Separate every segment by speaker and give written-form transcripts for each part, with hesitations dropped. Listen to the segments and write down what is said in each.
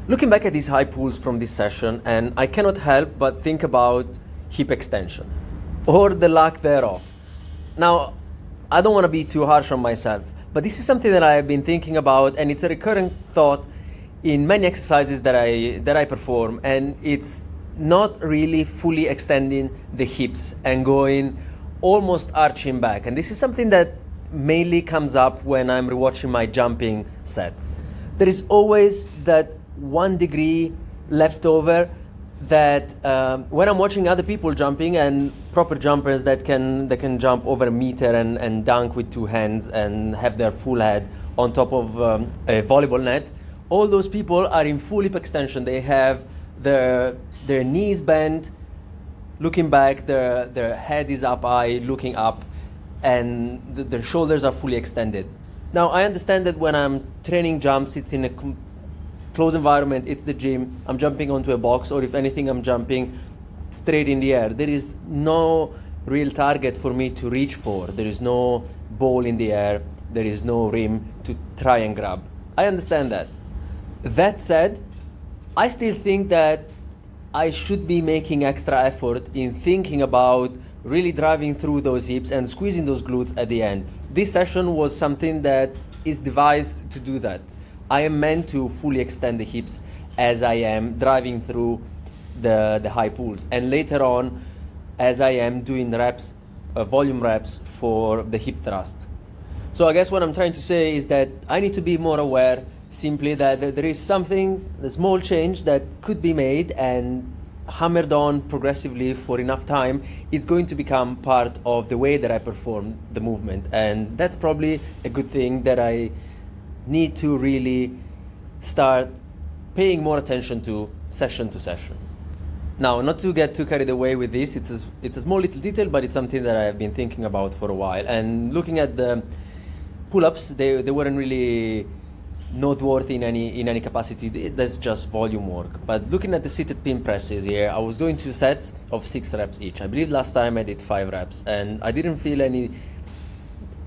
Speaker 1: Looking back at these high pulls from this session, and I cannot help but think about hip extension, or the lack thereof. Now, I don't want to be too harsh on myself, but this is something that I have been thinking about, and it's a recurrent thought in many exercises that I perform, and it's not really fully extending the hips and going almost arching back. And this is something that mainly comes up when I'm rewatching my jumping sets. There is always that 1 degree left over that when I'm watching other people jumping and proper jumpers that can jump over a meter and dunk with 2 hands and have their full head on top of a volleyball net, all those people are in full hip extension. They have their knees bent, looking back, their head is up high, looking up, and their shoulders are fully extended. Now, I understand that when I'm training jumps, it's in a closed environment, it's the gym, I'm jumping onto a box, or if anything, I'm jumping straight in the air. There is no real target for me to reach for. There is no ball in the air. There is no rim to try and grab. I understand that. That said, I still think that I should be making extra effort in thinking about really driving through those hips and squeezing those glutes at the end. This session was something that is devised to do that. I am meant to fully extend the hips as I am driving through the high pulls, and later on as I am doing reps, volume reps for the hip thrusts. So I guess what I'm trying to say is that I need to be more aware simply that there is something, a small change that could be made and hammered on progressively for enough time, it's going to become part of the way that I perform the movement. And that's probably a good thing that I need to really start paying more attention to session. Now, not to get too carried away with this, it's a small little detail, but it's something that I have been thinking about for a while. And looking at the pull-ups, they weren't really noteworthy in any capacity. That's just volume work. But looking at the seated pin presses here, I was doing 2 sets of 6 reps each. I believe last time I did 5 reps, and I didn't feel any,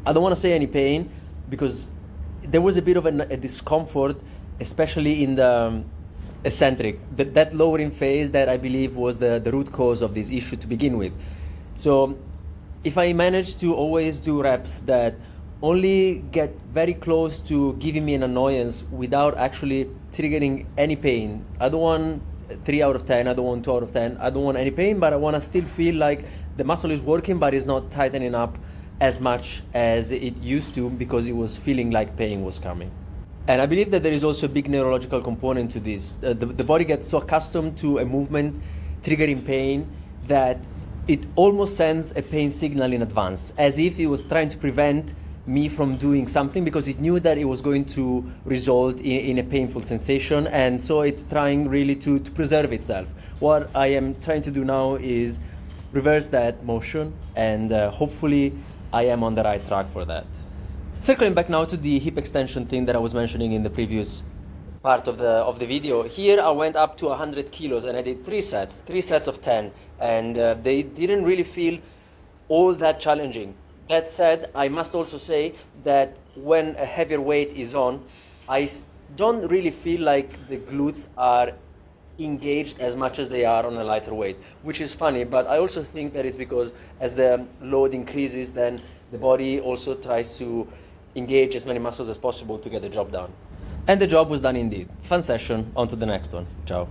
Speaker 1: I don't want to say any pain, because there was a bit of a discomfort, especially in the eccentric, that lowering phase that I believe was the root cause of this issue to begin with. So if I manage to always do reps that only get very close to giving me an annoyance without actually triggering any pain, I don't want 3 out of 10, I don't want 2 out of 10, I don't want any pain, but I want to still feel like the muscle is working, but it's not tightening up as much as it used to, because it was feeling like pain was coming. And I believe that there is also a big neurological component to this. The body gets so accustomed to a movement triggering pain that it almost sends a pain signal in advance, as if it was trying to prevent me from doing something, because it knew that it was going to result in a painful sensation, and so it's trying really to preserve itself. What I am trying to do now is reverse that motion, and hopefully I am on the right track for that. Circling back now to the hip extension thing that I was mentioning in the previous part of the video. Here I went up to 100 kilos and I did 3 sets of 10, and they didn't really feel all that challenging. That said, I must also say that when a heavier weight is on, I don't really feel like the glutes are engaged as much as they are on a lighter weight, which is funny, but I also think that it's because as the load increases, then the body also tries to engage as many muscles as possible to get the job done. And the job was done indeed. Fun session, on to the next one. Ciao.